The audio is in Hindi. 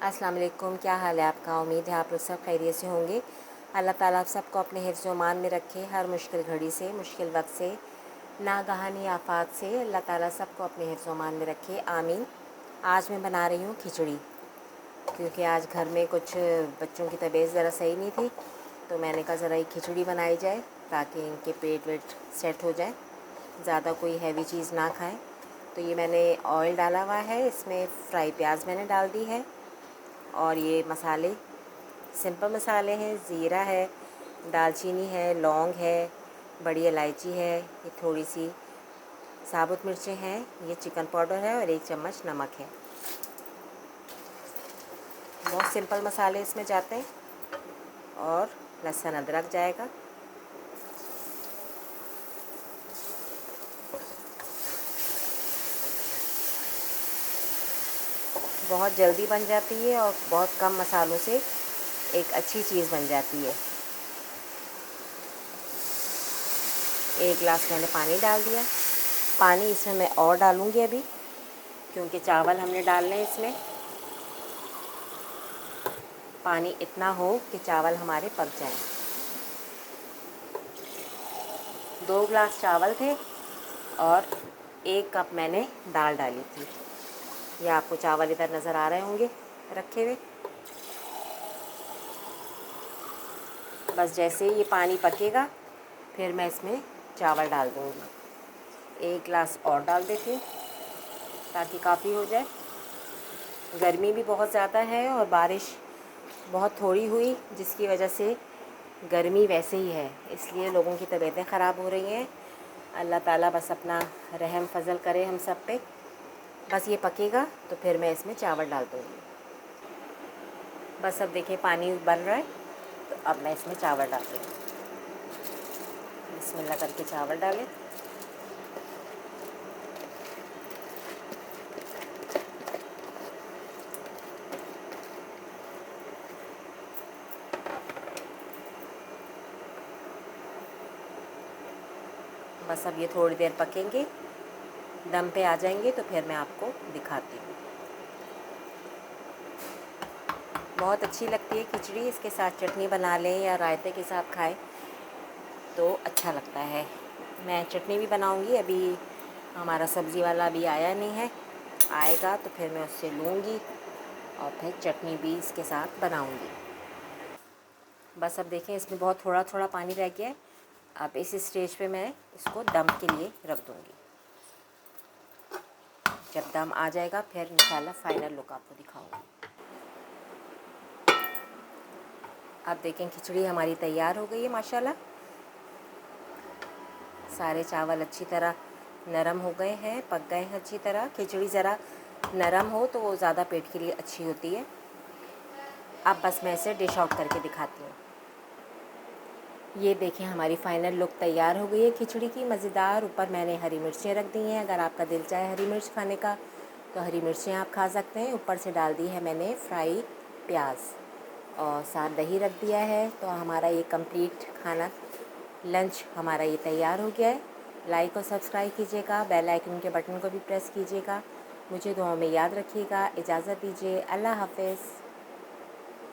अस्सलाम वालेकुम। क्या हाल है आपका? उम्मीद है आप लोग सब खैरियत से होंगे। अल्लाह ताला आप सबको अपने हिफ्ज़ व अमान में रखे। हर मुश्किल घड़ी से, मुश्किल वक्त से, नागहानी आफात से अल्लाह ताला सबको अपने हिफ्ज़ व अमान में रखे, आमीन। आज मैं बना रही हूँ खिचड़ी, क्योंकि आज घर में कुछ बच्चों की तबीयत ज़रा सही नहीं थी, तो मैंने कहा ज़रा एक खिचड़ी बनाई जाए ताकि इनके पेट वेट सेट हो जाए, ज़्यादा कोई हैवी चीज़ ना खाएं। तो ये मैंने ऑयल डाला हुआ है, इसमें फ्राई प्याज मैंने डाल दी है, और ये मसाले सिंपल मसाले हैं। ज़ीरा है, दालचीनी है, लौंग है, बड़ी इलायची है, ये थोड़ी सी साबुत मिर्चें हैं, ये चिकन पाउडर है और 1 चम्मच नमक है। बहुत सिंपल मसाले इसमें जाते हैं, और लहसुन अदरक जाएगा। बहुत जल्दी बन जाती है और बहुत कम मसालों से एक अच्छी चीज़ बन जाती है। 1 गिलास मैंने पानी डाल दिया। पानी इसमें मैं और डालूँगी अभी, क्योंकि चावल हमने डालने हैं इसमें। पानी इतना हो कि चावल हमारे पक जाएं। 2 गिलास चावल थे और 1 कप मैंने दाल डाली थी। ये आपको चावल इधर नज़र आ रहे होंगे रखे हुए। बस जैसे ये पानी पकेगा फिर मैं इसमें चावल डाल दूँगी। 1 गिलास और डाल देती हूँ ताकि काफ़ी हो जाए। गर्मी भी बहुत ज़्यादा है और बारिश बहुत थोड़ी हुई, जिसकी वजह से गर्मी वैसे ही है, इसलिए लोगों की तबीयतें ख़राब हो रही हैं। अल्लाह ताला बस अपना रहम फजल करे हम सब पे। बस ये पकेगा तो फिर मैं इसमें चावल डाल दूँगी। बस अब देखिए पानी बन रहा है, तो अब मैं इसमें चावल डालती हूँ। बिस्मिल्लाह करके चावल डालें। बस अब ये थोड़ी देर पकेंगे, दम पे आ जाएंगे तो फिर मैं आपको दिखाती हूँ। बहुत अच्छी लगती है खिचड़ी। इसके साथ चटनी बना लें या रायते के साथ खाएं तो अच्छा लगता है। मैं चटनी भी बनाऊंगी। अभी हमारा सब्ज़ी वाला अभी आया नहीं है, आएगा तो फिर मैं उससे लूँगी और फिर चटनी भी इसके साथ बनाऊंगी। बस अब देखें इसमें बहुत थोड़ा थोड़ा पानी रह गया है। अब इस स्टेज पे मैं इसको दम के लिए रख दूँगी। जब दम आ जाएगा फिर इंशाल्लाह फ़ाइनल लुक आपको दिखाऊंगी। अब देखें खिचड़ी हमारी तैयार हो गई है माशाल्लाह। सारे चावल अच्छी तरह नरम हो गए हैं, पक गए हैं अच्छी तरह। खिचड़ी ज़रा नरम हो तो वो ज़्यादा पेट के लिए अच्छी होती है। अब बस मैं इसे डिश आउट करके दिखाती हूँ। ये देखें हमारी फ़ाइनल लुक तैयार हो गई है खिचड़ी की, मज़ेदार। ऊपर मैंने हरी मिर्चें रख दी हैं। अगर आपका दिल चाहे हरी मिर्च खाने का तो हरी मिर्चें आप खा सकते हैं। ऊपर से डाल दी है मैंने फ्राई प्याज और साथ दही रख दिया है। तो हमारा ये कंप्लीट खाना लंच हमारा ये तैयार हो गया है। लाइक और सब्सक्राइब कीजिएगा, बेल आइकन के बटन को भी प्रेस कीजिएगा। मुझे दुआओं में याद रखिएगा। इजाज़त दीजिए। अल्लाह हाफ़िज़।